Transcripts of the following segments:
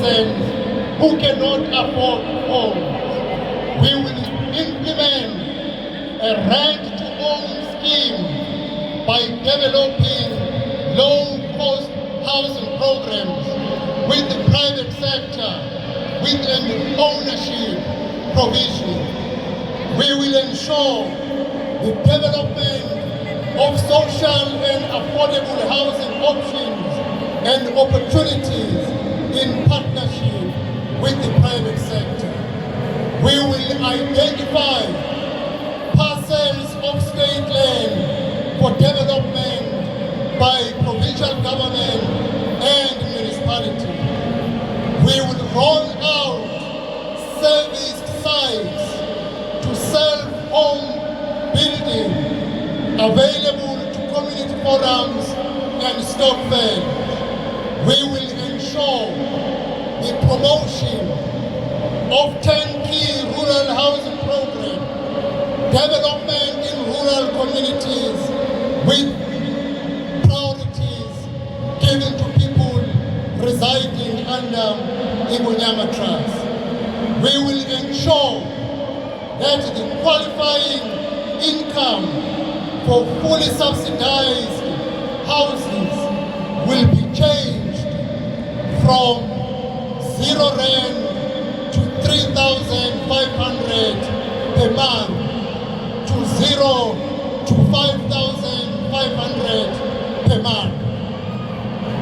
citizens who cannot afford homes. We will implement a rent-to-own scheme by developing low-cost housing programs with the private sector with an ownership provision. We will ensure the development of social and affordable housing options and opportunities in partnership with the private sector. We will identify parcels of state land for development by provincial government and municipality. We will roll out serviced sites to self-home building available to community forums and stock fairs. We will ensure the promotion of 10 key rural housing programs, development in rural communities with priorities given to people residing under Ibunyama Trust. We will ensure that the qualifying income for fully subsidized houses will be changed from 0 rand to 3,500 per month to 0 to 5,500 per month.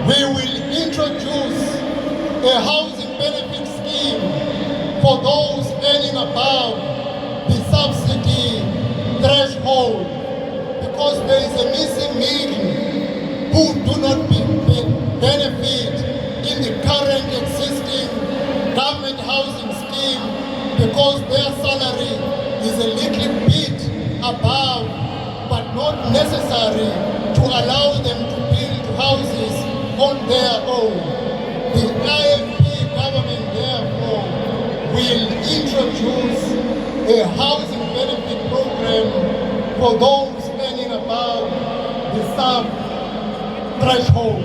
We will introduce a housing benefit scheme for those earning above the subsidy threshold, because there is a missing middle who do not benefit in the current existing government housing scheme because their salary is a little bit above, but not necessary to allow them to build houses on their own. The IFP government, therefore, will introduce a housing benefit program for those earning above the sub-threshold.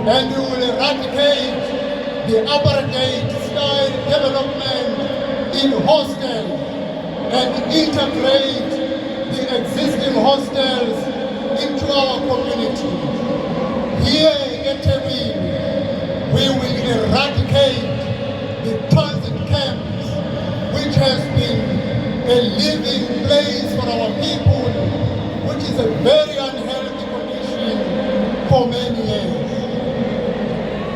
And we will eradicate the apartheid-style development in hostels and integrate the existing hostels into our community. Here at Tebini, we will eradicate the transit camps, which has been a living place for our people, which is a very unhealthy condition for many years.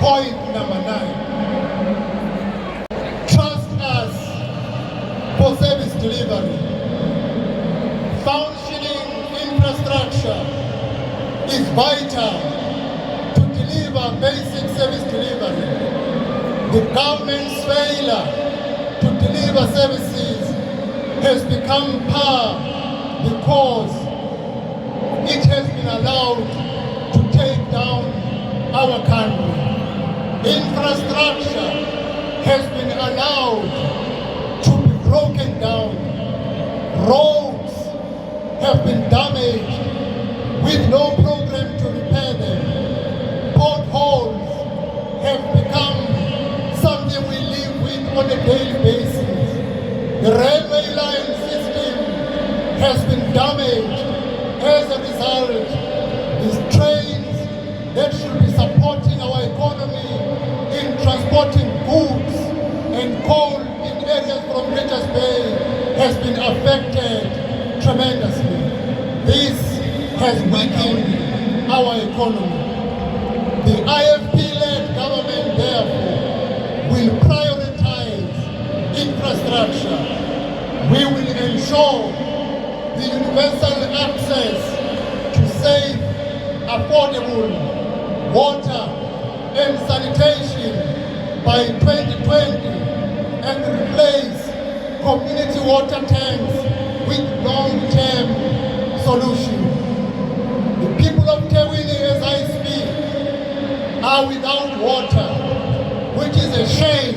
Point number 9. Trust us for service delivery. Functioning infrastructure is vital to deliver basic service delivery. The government's failure to deliver services has become par because it has been allowed to take down our country. Infrastructure has been allowed to be broken down. Roads have been damaged with no program to repair them. Potholes have become something we live with on a daily basis. The railway line system has been damaged. As a result, these trains that should be supporting our economy in transporting goods and coal in areas from Richards Bay has been affected tremendously. This has weakened our economy. The IFP-led government, therefore, will prioritize infrastructure. We will ensure the universal access to safe, affordable water and sanitation by 2020 and replace community water tanks with long-term solutions. The people of Tebini, as I speak, are without water, which is a shame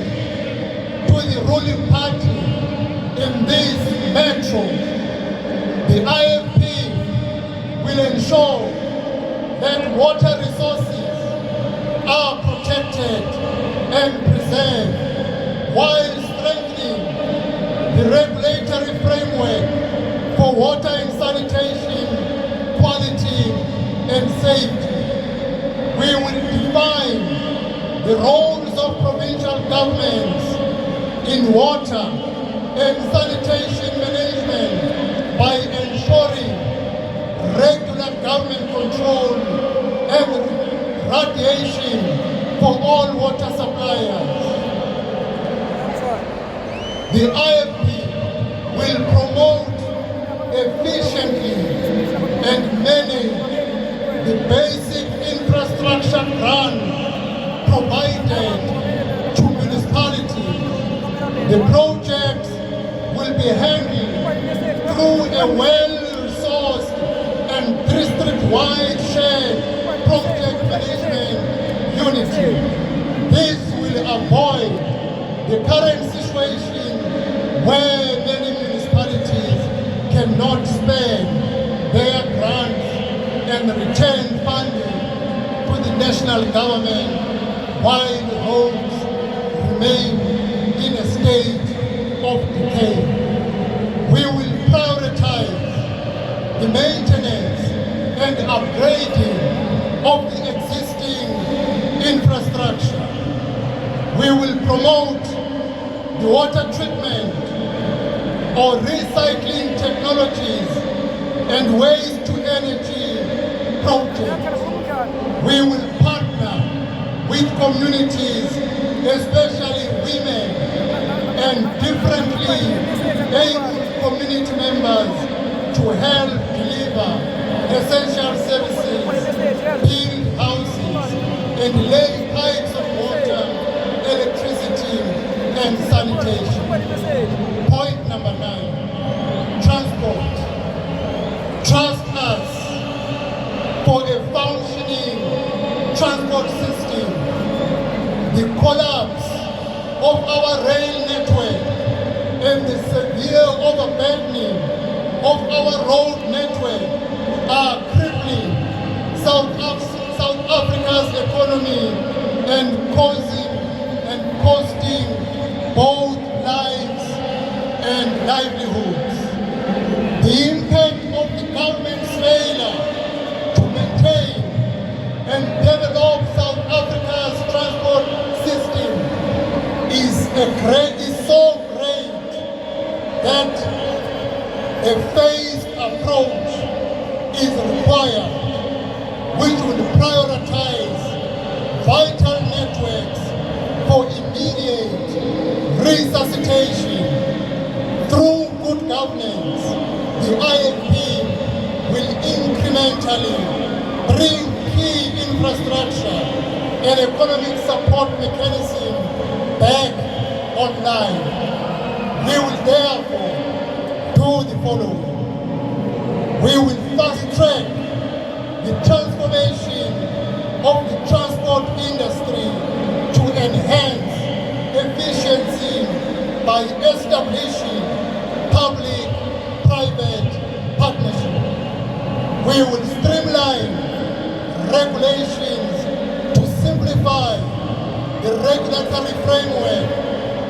to the ruling party in this metro. The IFP will ensure that water resources are protected and preserve, while strengthening the regulatory framework for water and sanitation, quality and safety. We will define the roles of provincial governments in water and sanitation management by ensuring regular government control and radiation for all water suppliers. The IFP will promote efficiently and manage the basic infrastructure grant provided to municipalities. The projects will be handled through a well-resourced and district-wide shared project management unity. This will avoid the current situation where many municipalities cannot spend their grants and return funding to the national government while the roads remain in a state of decay. We will prioritize the maintenance and upgrading of the existing infrastructure. We will promote the water treatment or recycling technologies and waste-to-energy projects. We will partner with communities, especially women and differently abled community members, to help deliver essential services, build houses, and lay pipes of water, electricity, and sanitation. Point number 9, transport. Trust us for a functioning transport system. The collapse of our rail network and the severe overburdening of our road network are crippling South Africa's economy and costing both lives and livelihoods. The impact of the government's failure to maintain and develop South Africa's transport system is so great that a phased approach is required, which would prioritize vital networks for immediate resuscitation. Through good governance, the IFP will incrementally bring key infrastructure and economic support mechanism back online. We will therefore do the following. We will fast-track the transformation of the transport industry to enhance efficiency by establishing public-private partnership. We will streamline regulations to simplify the regulatory framework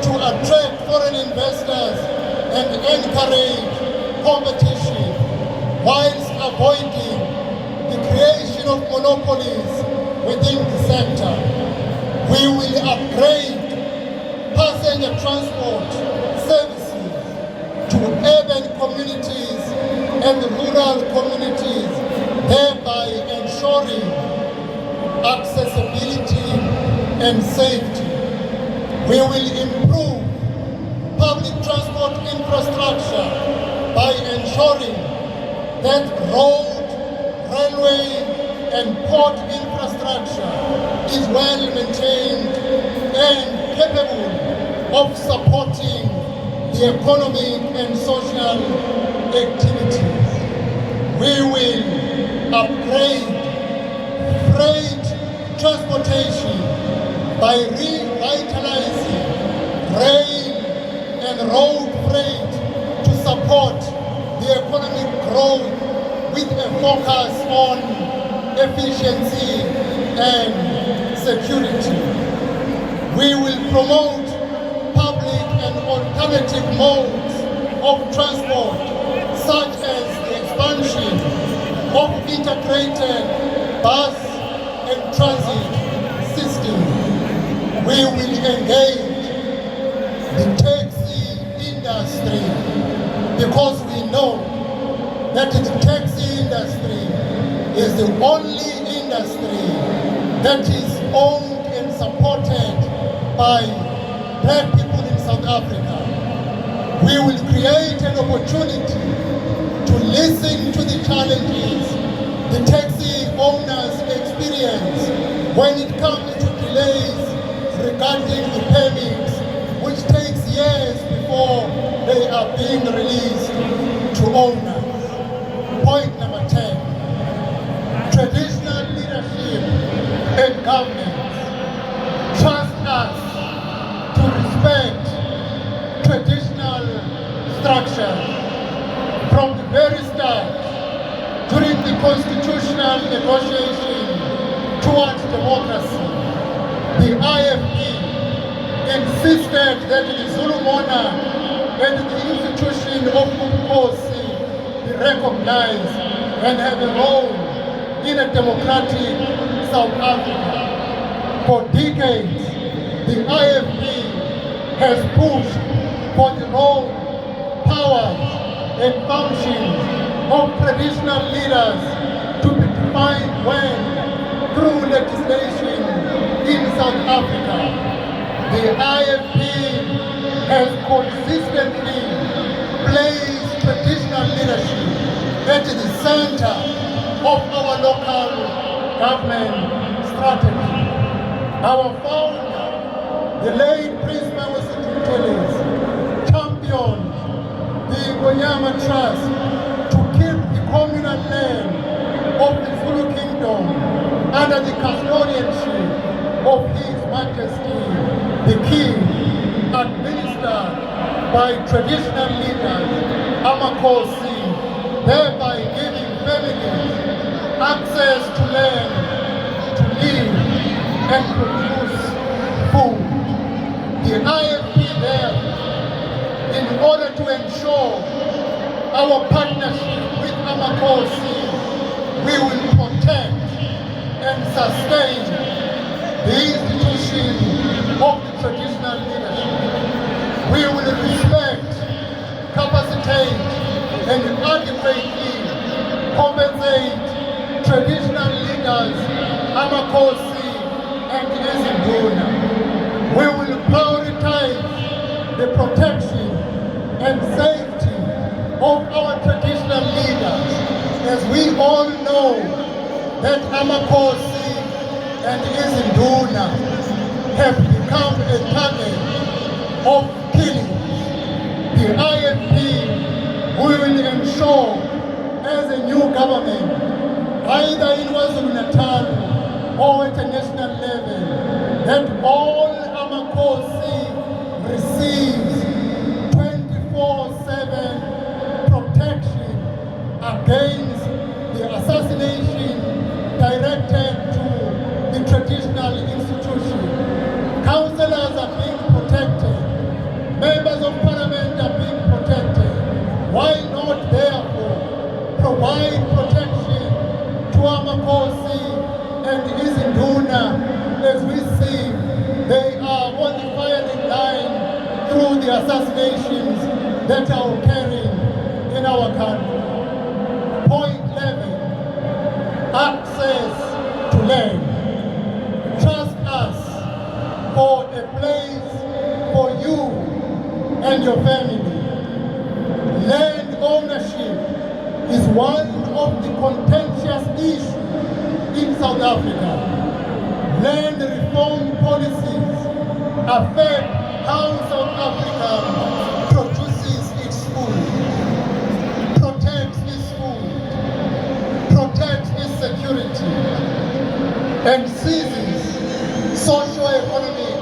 to attract foreign investors and encourage competition, whilst avoiding the creation of monopolies within the sector. We will upgrade passenger transport services to urban communities and rural communities, thereby ensuring accessibility and safety. We will improve public transport infrastructure by ensuring that road, railway, and port infrastructure is well maintained and capable of supporting the economic and social activities. We will upgrade freight transportation by revitalizing rail and road freight to support the economic growth with a focus on efficiency and security. We will promote public and alternative modes of transport, such as the expansion of integrated bus and transit system. We will engage the taxi industry because we know that the taxi industry is the only industry that is owned and supported by black people in South Africa. We will create an opportunity to listen to the challenges the taxi owners experience when it comes to delays regarding the permits, which takes years before they are being released to owners. Point number 10, traditional leadership and government trust us to respect traditional structure. From the very start, during the constitutional negotiation towards democracy, the IFP insisted that the Zulu monarch and the institution of Umkosi be recognized and have a role in a democratic South Africa. For decades, the IFP has pushed for the role, powers, and functions of traditional leaders to be defined when, through legislation in South Africa. The IFP has consistently placed traditional leadership at the center of our local government strategy. Our founder, the late Prince Mawusi championed the Gonyama Trust to keep the communal land of the Zulu Kingdom under the custodianship of His Majesty, the King, administered by traditional leaders, Amakosi, thereby giving families access to land to live and produce food. The IFP therefore, in order to ensure our partnership with Amakosi, we will protect and sustain the institution of the traditional leadership. We will respect, capacitate, and adequately compensate traditional leaders, Amakosi and Izinduna. We will prioritize the protection and safety of our traditional leaders, as we all know that Amakosi and Izinduna have become a target of killing. The IFP will ensure, as a new government, either in KwaZulu-Natal or at a national level, that all Amakosi receives 24/7 protection against the assassination directed to the traditional institution. Councillors are being protected. Members of Parliament are being protected. Why not, therefore, provide protection to Amakosi and Izinduna, as we see they are on the firing line through the assassinations that are occurring in our country. Point 11, access to land. Trust us for a place for you and your family. Land ownership is one of the contentious issues in South Africa. Land reform policies affect how South Africa produces its food, protects its food, protects its security, and seizes socio-economic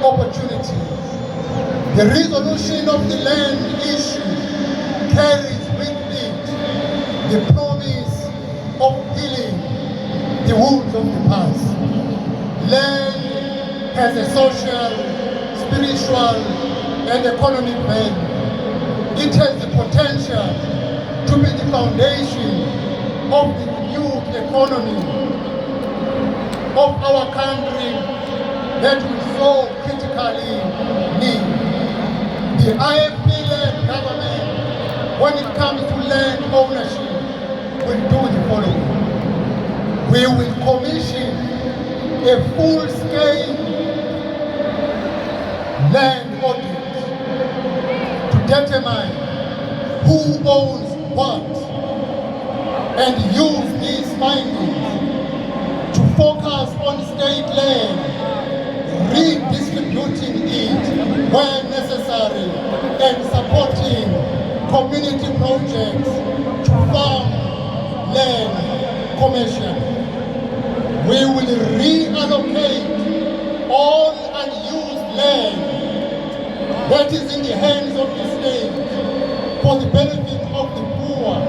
opportunities. The resolution of the land issue carries with it the promise of healing the wounds of the past. Land has a social, spiritual, and economic value. It has the potential to be the foundation of the new economy of our country that we so critically need. The IFP-led government, when it comes to land ownership, will do the following. We will commission a full-scale land audit to determine who owns what and use these findings to focus on state land, redistributing it where necessary and supporting community projects to farm land commercial. We will reallocate all unused land that is in the hands of the state for the benefit of the poor.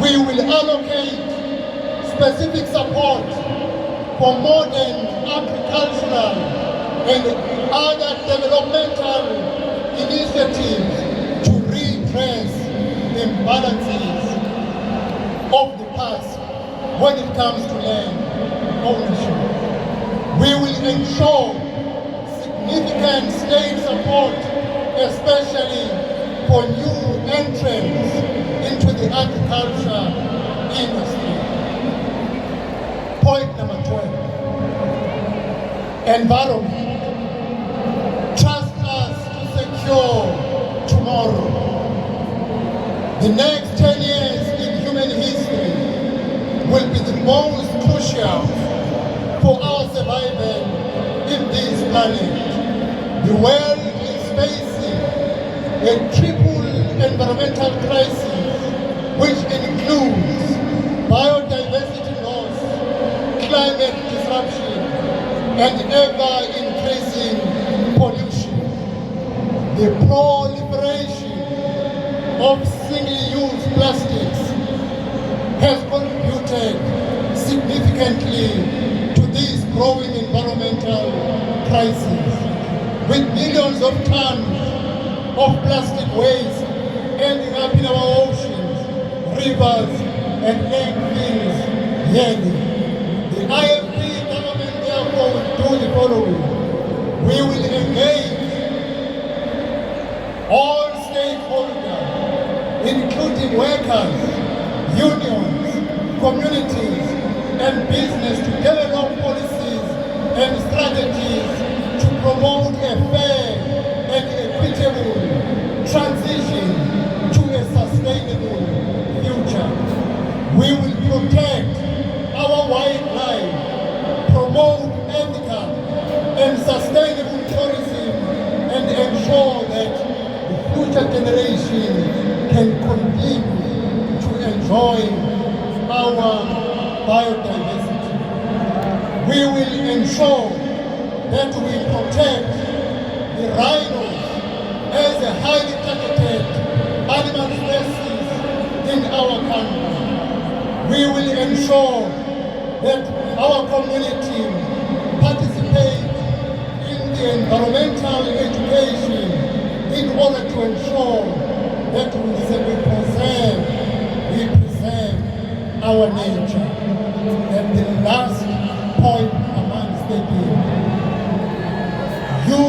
We will allocate specific support for modern agricultural and other developmental initiatives to redress imbalances of the past when it comes to land ownership. We will ensure significant state support, especially for new entrants into the agriculture industry. Point number 12, environment. Trust us to secure tomorrow. The next 10 years in human history will be the most crucial for our survival in this planet. The world is facing a triple environmental crisis, which includes biodiversity loss, climate disruption, and ever-increasing pollution. The proliferation of single-use plastics has contributed significantly to this growing environmental crisis, with millions of tons of plastic waste ending up in our oceans, rivers, and landfills yearly. The IFP government therefore will do the following. We will engage all stakeholders, including workers, unions, communities, and business to develop policies and strategies to promote a fair and equitable transition to a sustainable future. We will protect our wildlife, promote ethical and sustainable tourism, and ensure that the future generation can continue to enjoy our biodiversity. We will ensure that we protect the rhinos as a highly targeted animal species in our country. We will ensure that our community participate in the environmental education in order to ensure that we preserve our nature. And the last point amongst the you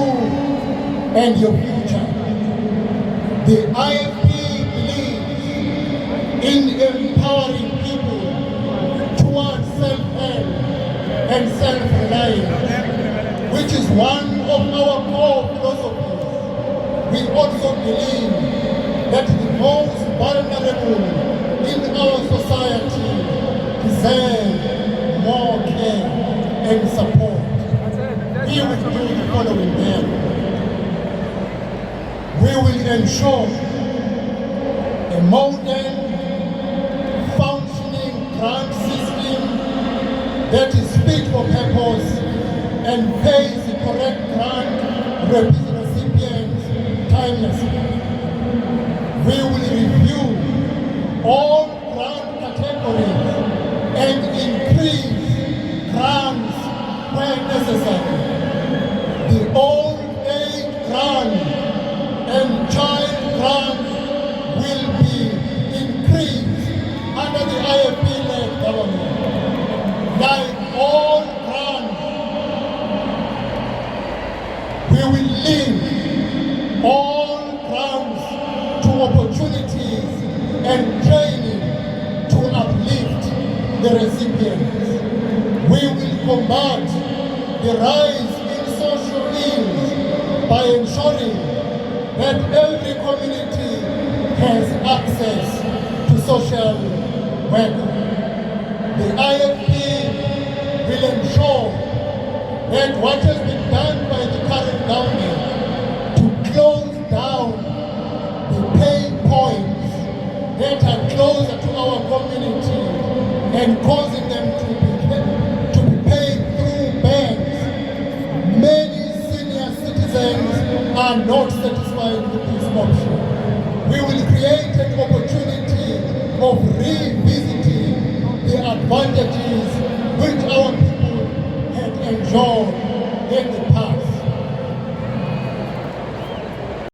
and your future. The IFP believes in empowering people towards self-help and self-reliance, which is one of our core philosophies. We also believe that the most vulnerable in our society deserve more care and support. We will do the following then. We will ensure a modern, functioning grant system that is fit for purpose and pays the correct grant recipients timelessly. We will review all grant categories and increase grants opportunities and training to uplift the recipients. We will combat the rise in social ills by ensuring that every community has access to social work. The IFP will ensure that what has been done by the current government to close down the pain points that are closer to our community and causing them to be paid through banks. Many senior citizens are not satisfied with this option. We will create an opportunity of revisiting the advantages which our people had enjoyed in the past.